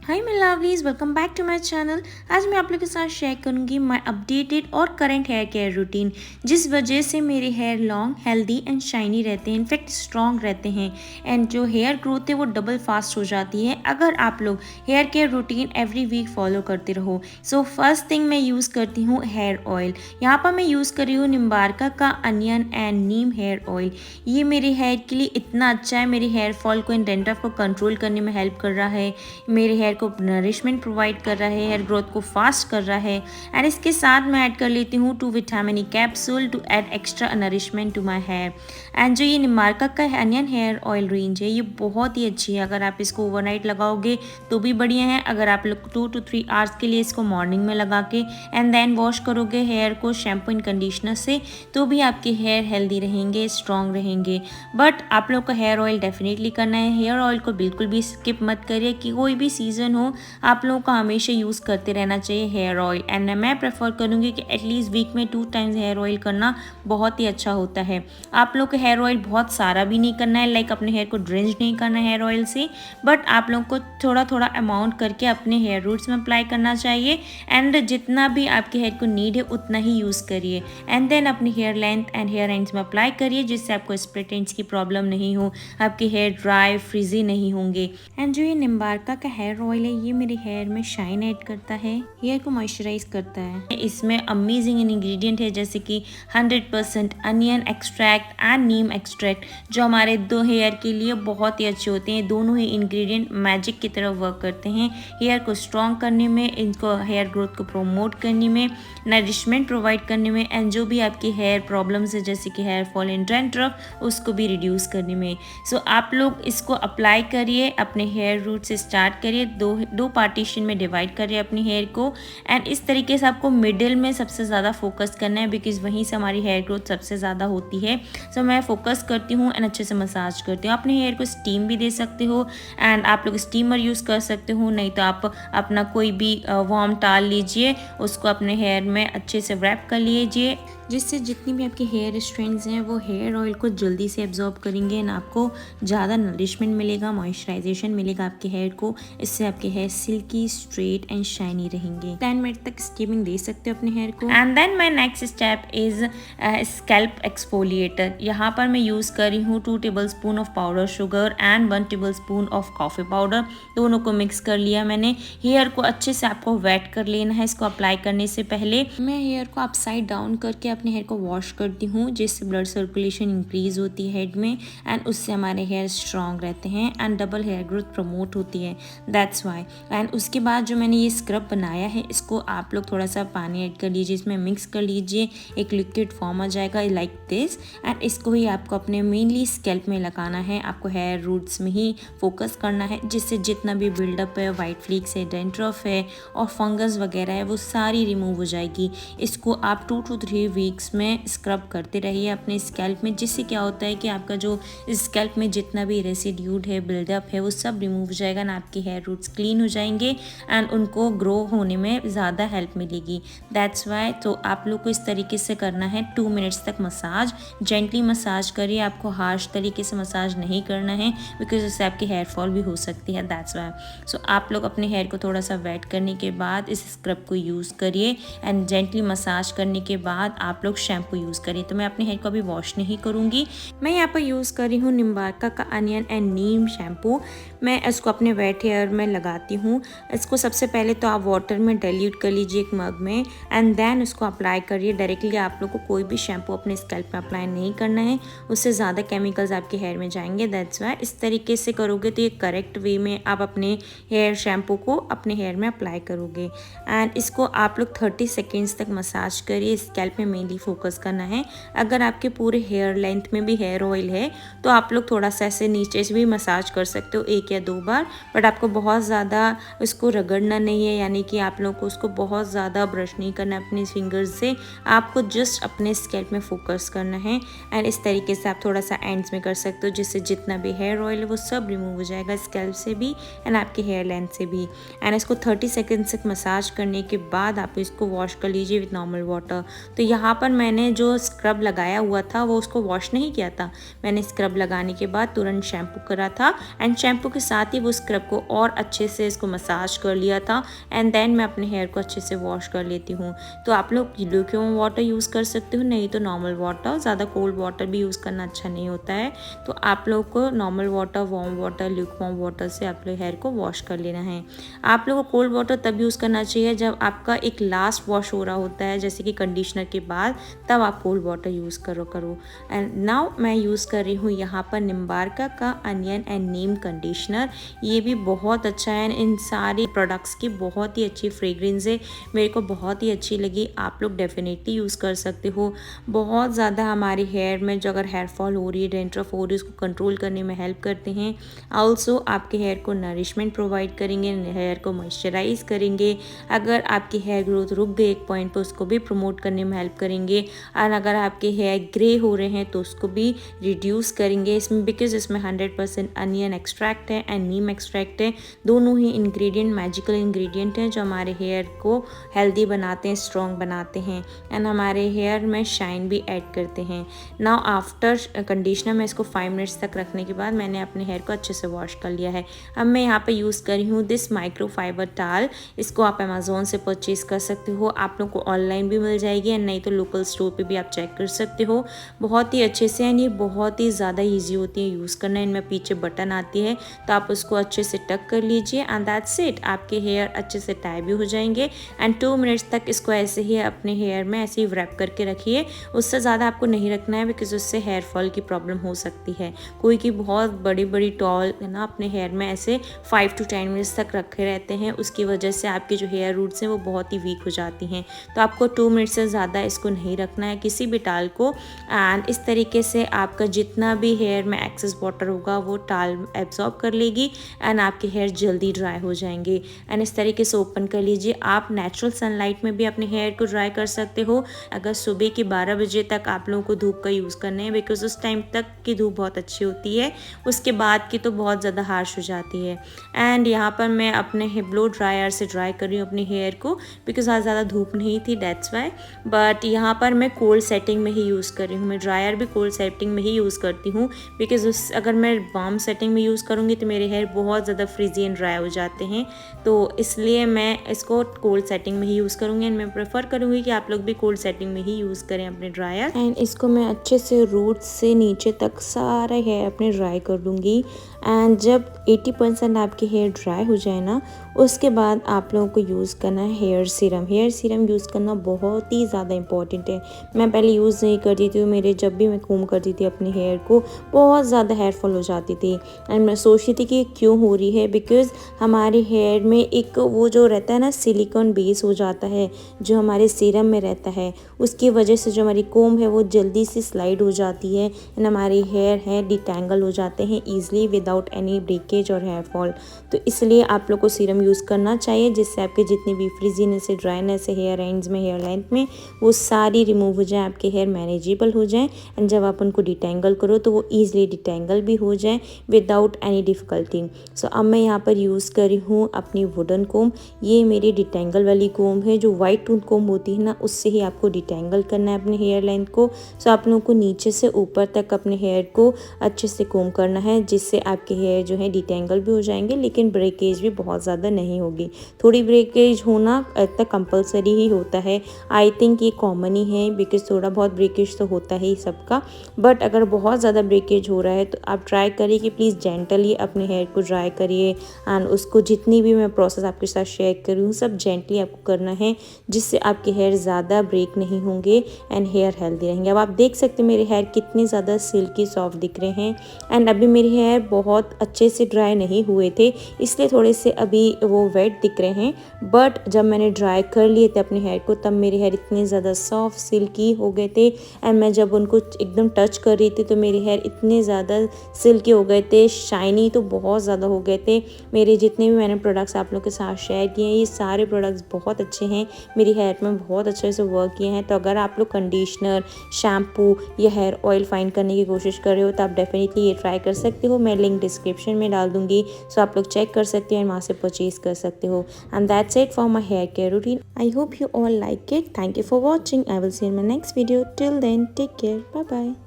हाय मैं lovelies, welcome back to my channel. आज मैं आप लोगों के साथ शेयर करूंगी माय अपडेटेड और करंट हेयर केयर रूटीन, जिस वजह से मेरे hair long, healthy and shiny रहते हैं, इनफैक्ट स्ट्रॉन्ग रहते हैं एंड जो हेयर ग्रोथ है वो डबल फास्ट हो जाती है अगर आप लोग hair care routine every week follow करते रहो। सो फर्स्ट थिंग मैं यूज़ करती हूँ हेयर ऑयल। यहाँ पर मैं यूज़ कर रही हूँ निम्बार्का का onion and neem hair oil. ये मेरे हेयर के लिए इतना अच्छा है, मेरे हेयर फॉल को एंड डैंड्रफ को कंट्रोल करने में हेल्प कर रहा है, मेरे हेयर को नरिशमेंट प्रोवाइड कर रहा है, हेयर ग्रोथ को फास्ट कर रहा है। एंड इसके साथ मैं ऐड कर लेती हूँ 2 vitamin E capsule to add extra nourishment to my hair. And जो ये निम्बार्का का अनियन हेयर ऑयल रेंज है ये बहुत ही अच्छी है। अगर आप इसको ओवरनाइट लगाओगे तो भी बढ़िया है, अगर आप लोग 2 to 3 आवर्स के लिए इसको मॉर्निंग में लगा के एंड देन वॉश करोगे हेयर को शैम्पू एंड कंडीशनर से तो भी आपके हेयर हेल्दी रहेंगे, स्ट्रॉन्ग रहेंगे। बट आप लोग को हेयर ऑयल डेफिनेटली करना है। हेयर ऑयल को बिल्कुल भी स्किप मत करिए कि कोई भी सीजन हो आप लोगों को हमेशा यूज़ करते रहना चाहिए हेयर ऑयल। एंड मैं प्रेफर करूँगी कि एटलीस्ट वीक में 2 टाइम्स हेयर ऑयल करना बहुत ही अच्छा होता है। आप लोग को हेयर ऑयल बहुत सारा भी नहीं करना है, लाइक अपने हेयर को ड्रेंच नहीं करना है हेयर ऑयल से, बट आप लोग को थोड़ा थोड़ा अमाउंट करके अपने हेयर रूट्स में अप्लाई करना चाहिए। एंड जितना भी आपके हेयर को नीड है उतना ही यूज़ करिए एंड देन अपनी hair length and hair ends में अप्लाई करिए, जिससे आपको स्प्लिट एंड्स की प्रॉब्लम नहीं हो, आपके हेयर ड्राई फ्रीजी नहीं होंगे। एंड जो ये निम्बार्का का हेयर ऑयल है ये मेरे हेयर में शाइन ऐड करता है, हेयर को मॉइस्चराइज करता है। इसमें अमेजिंग इंग्रेडिएंट है जैसे कि 100% onion extract and Neem extract, जो हमारे दो हेयर के लिए बहुत ही अच्छे होते हैं। दोनों ही इंग्रेडिएंट मैजिक की तरह वर्क करते हैं हेयर को स्ट्रॉन्ग करने में, इनको हेयर ग्रोथ को प्रोमोट करने में, नरिशमेंट प्रोवाइड करने में एंड जो भी आपकी हेयर प्रॉब्लम्स है जैसे कि हेयर फॉल एंड डैंड्रफ उसको भी रिड्यूस करने में। सो आप लोग इसको अप्लाई करिए, अपने हेयर रूट से स्टार्ट करिए, दो पार्टीशन में डिवाइड करिए अपनी हेयर को एंड इस तरीके से आपको मिडिल में सबसे ज़्यादा फोकस करना है बिकॉज वहीं से हमारी हेयर ग्रोथ सबसे ज़्यादा होती है। सो मैं फोकस करती हूँ एंड अच्छे से मसाज करती हूँ। अपने हेयर को स्टीम भी दे सकते हो एंड आप लोग स्टीमर यूज़ कर सकते हो, नहीं तो आप अपना कोई भी वार्म टाल लीजिए, उसको अपने हेयर में अच्छे से रैप कर लीजिए, जिससे जितनी भी आपकी हेयर स्ट्रैंड्स हैं वो हेयर ऑयल को जल्दी से एब्जॉर्ब करेंगे एंड आपको ज़्यादा नरिशमेंट मिलेगा, मॉइस्चराइजेशन मिलेगा आपके हेयर को। इससे आपके hair silky, straight and shiny रहेंगे। 10 मिनट तक स्टीमिंग दे सकते हो अपने हेयर को। And then my next step is scalp exfoliator. यहाँ पर मैं यूज़ कर रही हूँ 2 tablespoon of powder sugar and 1 tablespoon of coffee powder. दोनों को मिक्स कर लिया मैंने। हेयर को अच्छे से आपको वेट कर लेना है। इसको अप्लाई करने से पहले मैं हेयर को अपसाइड डाउन करके अपने हेयर को वॉश करती हूँ, जिससे ब्लड सर्कुलेशन इंक्रीज होती है हेड में एंड उससे हमारे हेयर स्ट्रॉन्ग रहते हैं and double hair growth promote होती है, दैट्स वाई। एंड उसके बाद जो मैंने ये स्क्रब बनाया है इसको आप लोग थोड़ा सा पानी ऐड कर लीजिए, इसमें मिक्स कर लीजिए, एक लिक्विड फॉर्म आ जाएगा लाइक दिस। एंड इसको ही आपको अपने मेनली स्कैल्प में लगाना है, आपको हेयर रूट्स में ही फोकस करना है, जिससे जितना भी बिल्डअप है, वाइट फ्लीक्स है, डेंड्रफ है और फंगस वगैरह है वो सारी रिमूव हो जाएगी। इसको आप 2 to 3 वीक्स में स्क्रब करते रहिए अपने स्कैल्प में, जिससे क्या होता है कि आपका जो स्कैल्प में जितना भी रेसिड्यूड है, बिल्डअप है, वो सब रिमूव हो जाएगा ना, आपके हेयर रूट्स क्लीन हो जाएंगे एंड उनको ग्रो होने में ज़्यादा हेल्प मिलेगी, दैट्स वाई। तो आप लोग को इस तरीके से करना है 2 मिनट्स तक मसाज, जेंटली मसाज करिए, आपको हार्श तरीके से मसाज नहीं करना है बिकॉज उससे आपकी हेयर फॉल भी हो सकती है, दैट्स वाई। सो आप लोग अपने हेयर को थोड़ा सा वेट करने के बाद इस स्क्रब को यूज़ करिए एंड जेंटली मसाज करने के बाद आप लोग शैम्पू यूज़ करिए। तो मैं अपने हेयर को अभी वॉश नहीं करूँगी। मैं यहाँ पर यूज़ कर रही हूँ निम्बार्का का अनियन एंड नीम शैम्पू। मैं इसको अपने वेट हेयर में लगाती हूँ। इसको सबसे पहले तो आप वाटर में डाइल्यूट कर लीजिए एक मग में एंड देन उसको अप्लाई करिए। डायरेक्टली आप लोग को कोई भी शैम्पू अपने स्कैल्प में अप्लाई नहीं करना है, उससे ज़्यादा केमिकल्स आपके हेयर में जाएंगे, दैट्स वाई। इस तरीके से करोगे तो ये करेक्ट वे में आप अपने हेयर शैम्पू को अपने हेयर में अप्लाई करोगे एंड इसको आप लोग 30 सेकेंड्स तक मसाज करिए। स्कैल्प में मेनली फोकस करना है। अगर आपके पूरे हेयर लेंथ में भी हेयर ऑयल है तो आप लोग थोड़ा सा ऐसे नीचे से भी मसाज कर सकते हो 1 या 2 बार, बट आपको बहुत ज़्यादा उसको रगड़ना नहीं है, यानी कि आप लोग को उसको बहुत ज़्यादा ब्रश नहीं करना अपने फिंगर्स से, आपको जस्ट अपने स्कैल्प में फोकस करना है एंड इस तरीके से आप थोड़ा सा एंड्स में कर सकते हो, जिससे जितना भी हेयर ऑयल है वो सब रिमूव हो जाएगा स्कैल्प से भी एंड आपके हेयर लेंथ से भी। एंड इसको 30 सेकेंड्स तक मसाज करने के बाद आप इसको वॉश कर लीजिए विथ नॉर्मल वाटर। तो यहाँ पर मैंने जो स्क्रब लगाया हुआ था वो उसको वॉश नहीं किया था। मैंने स्क्रब लगाने के बाद तुरंत शैम्पू करा था एंड शैम्पू के साथ ही वो स्क्रब को और अच्छे से इसको मसाज कर लिया था एंड देन मैं अपने हेयर को अच्छे से वॉश कर लेती हूँ। तो आप लोग ल्यूकवार्म वाटर यूज़ कर सकते हो, नहीं तो नॉर्मल वाटर, ज़्यादा कोल्ड वाटर भी यूज़ करना अच्छा नहीं होता है। तो आप लोग को normal water, warm water, lukewarm water से आप लोग हेयर को वॉश कर लेना है। आप लोगों को कोल्ड वाटर तब यूज़ करना चाहिए जब आपका एक लास्ट वॉश हो रहा होता है, जैसे कि कंडीशनर के बाद, तब आप कोल्ड वाटर यूज़ करो। एंड नाउ मैं यूज़ कर रही हूँ यहाँ पर निम्बार्का का अनियन एंड नीम कंडीशनर। ये भी बहुत अच्छा है, इन सारे प्रोडक्ट्स की बहुत ही अच्छी फ्रेग्रेंस है, मेरे को बहुत ही अच्छी लगी। आप लोग डेफिनेटली यूज़ कर सकते हो। बहुत ज़्यादा हमारे हेयर में जो अगर हेयर फॉल हो रही है, डेंड्रफ हो रही है, उसको कंट्रोल करने में हेल्प करते हैं। ऑल्सो आपके हेयर को नरिशमेंट प्रोवाइड करेंगे, हेयर को मॉइस्चराइज करेंगे। अगर आपकी हेयर ग्रोथ रुक गई एक पॉइंट पर, उसको भी प्रमोट करने में हेल्प करेंगे। और अगर आपके हेयर ग्रे हो रहे हैं तो उसको भी रिड्यूस करेंगे इसमें, बिकॉज इसमें 100% अनियन एक्सट्रैक्ट है एंड नीम एक्सट्रैक्ट है। दोनों ही इंग्रेडिएंट मैजिकल इंग्रेडिएंट हैं जो हमारे हेयर को हेल्दी बनाते हैं, स्ट्रॉन्ग बनाते हैं एंड हमारे हेयर में शाइन भी ऐड करते हैं। नाउ आफ्टर कंडीशनर में इसको 5 मिनट्स तक रखने के बाद मैंने अपने हेयर को अच्छे से वॉश कर लिया है। अब मैं यहाँ पे यूज़ कर रही हूँ दिस माइक्रोफाइबर टाल। इसको आप अमेज़ोन से परचेज़ कर सकते हो, आप लोग को ऑनलाइन भी मिल जाएगी एंड नहीं तो लोकल स्टोर पे भी आप चेक कर सकते हो। बहुत ही अच्छे से एंड ये बहुत ही ज़्यादा ईजी होती है यूज़ करना। इनमें पीछे बटन आती है तो आप उसको अच्छे से टक कर लीजिए एंड दैट्स इट। आपके हेयर अच्छे से टाई भी हो जाएंगे एंड 2 मिनट्स तक इसको ऐसे ही अपने हेयर में ऐसे ही रैप करके रखिए। उससे ज़्यादा आपको नहीं रखना है बिकॉज उससे हेयर फॉल की प्रॉब्लम हो सकती है। कोई की बहुत बड़ी बड़ी टॉल है ना, अपने हेयर में ऐसे 5 to 10 मिनट्स तक रखे रहते हैं, उसकी वजह से आपके जो हेयर रूट्स हैं वो बहुत ही वीक हो जाती हैं। तो आपको 2 मिनट से ज़्यादा इसको नहीं रखना है किसी भी टाल को। एंड इस तरीके से आपका जितना भी हेयर में एक्सेस वाटर होगा वो टाल एब्जॉर्ब कर लेगी एंड आपके हेयर जल्दी ड्राई हो जाएंगे। एंड इस तरीके से ओपन कर लीजिए। आप नेचुरल सनलाइट में भी अपने हेयर को ड्राई कर सकते हो। अगर सुबह के 12 बजे तक आप लोगों को धूप का यूज़ करना है, बिकॉज उस टाइम तक की धूप बहुत अच्छी होती है, उसके बाद की तो बहुत ज़्यादा हार्श हो जाती है। एंड यहाँ पर मैं अपने ब्लो ड्रायर से ड्राई कर रही हूँ अपने हेयर को, बिकॉज आज ज़्यादा धूप नहीं थी, दैट्स वाई। बट यहाँ पर मैं कोल्ड सेटिंग में ही यूज़ कर रही हूँ। मैं ड्रायर भी कोल्ड सेटिंग में ही यूज़ करती हूँ, बिकॉज अगर मैं वार्म सेटिंग में यूज़ करूँगी तो मेरे हेयर बहुत ज़्यादा फ्रीजी एंड ड्राई हो जाते हैं। तो इसलिए मैं इसको कोल्ड सेटिंग में ही यूज़ करूँगी एंड मैं प्रेफर करूँगी कि आप लोग भी कोल्ड सेटिंग में ही यूज़ करें अपने ड्रायर। एंड इसको मैं अच्छे से रूट से नीचे तक सारा हेयर अपने ड्राई कर दूँगी। एंड जब 80% आपके हेयर ड्राई हो जाए ना, उसके बाद आप लोगों को यूज़ करना है hair serum. Hair serum use करना बहुत ही ज़्यादा इंपॉर्टेंट है। मैं पहले यूज़ नहीं करती थी, मेरे जब भी मैं कोम करती थी अपने हेयर को बहुत ज़्यादा हेयर फॉल हो जाती थी एंड मैं सोचती थी कि क्यों हो रही है, बिकॉज़ हमारे हेयर में एक वो जो रहता है ना सिलिकॉन बेस हो जाता है जो हमारे सीरम में रहता है, उसकी वजह से जो हमारी कोम है वो जल्दी से स्लाइड हो जाती है एंड हमारे हेयर है डिटेंगल हो जाते हैं ईजिली विदाउट एनी ब्रेकेज और हेयर फॉल। तो इसलिए आप लोग को सीरम यूज़ करना चाहिए जिससे आपके जितनी भी फ्रीजीनेस है, ड्राइनेस है हेयर एंड्स में, हेयर लेंथ में, वो सारी रिमूव हो जाए, आपके हेयर मैनेजेबल हो जाए एंड जब आप उनको डिटेंगल करो तो वो ईजिली डिटेंगल भी हो जाए विदाउट एनी डिफ़िकल्टी। सो अब मैं यहाँ पर यूज़ कर रही हूँ अपनी वुडन कोम। ये मेरी डिटेंगल वाली कोम है, जो वाइट टूथ कोम होती है ना, उससे ही आपको डिटेंगल करना है अपने हेयर लेंथ को। सो आप लोगों को नीचे से ऊपर तक अपने हेयर को अच्छे से कोम करना है, जिससे आपके हेयर जो है डिटेंगल भी हो जाएंगे लेकिन ब्रेकेज भी बहुत ज़्यादा नहीं होगी। थोड़ी ब्रेकेज होना इतना कंपलसरी ही होता है, आई थिंक ये कॉमन ही है, बिकॉज थोड़ा बहुत ब्रेकेज तो होता है ही सबका। बट अगर बहुत ज़्यादा ब्रेकेज हो रहा है तो आप ट्राई करिए कि प्लीज़ जेंटली अपने हेयर को ड्राई करिए एंड उसको जितनी भी मैं प्रोसेस आपके साथ शेयर कर रही हूँ सब जेंटली आपको करना है, जिससे आपके हेयर ज़्यादा ब्रेक नहीं होंगे एंड हेयर हेल्दी रहेंगे। अब आप देख सकते हैं मेरे हेयर कितने ज़्यादा सिल्की सॉफ्ट दिख रहे हैं एंड अभी मेरे हेयर बहुत अच्छे से ड्राई नहीं हुए थे, इसलिए थोड़े से अभी वो वेट दिख रहे हैं। बट जब मैंने ड्राई कर लिए थे अपने हेयर को तब मेरे हेयर इतने ज़्यादा सॉफ्ट सिल्की हो गए थे एंड मैं जब उनको एकदम टच कर रही थी तो मेरे हेयर इतने ज़्यादा सिल्की हो गए थे, शाइनी तो बहुत ज़्यादा हो गए थे। मेरे जितने भी मैंने प्रोडक्ट्स आप लोगों के साथ शेयर किए हैं ये सारे प्रोडक्ट्स बहुत अच्छे हैं, मेरी हेयर में बहुत अच्छे से वर्क किए हैं। तो अगर आप लोग कंडीशनर, शैम्पू या हेयर ऑयल फाइंड करने की कोशिश कर रहे हो तो आप डेफिनेटली ये ट्राई कर सकते हो। मैं लिंक डिस्क्रिप्शन में डाल दूँगी, सो आप लोग चेक कर सकते हो, वहाँ से परचेज़ कर सकते हो। And that's it for my hair care routine. I hope you all like it. Thank you for watching. watching. I will see you in my next video. Till then, take care. Bye bye.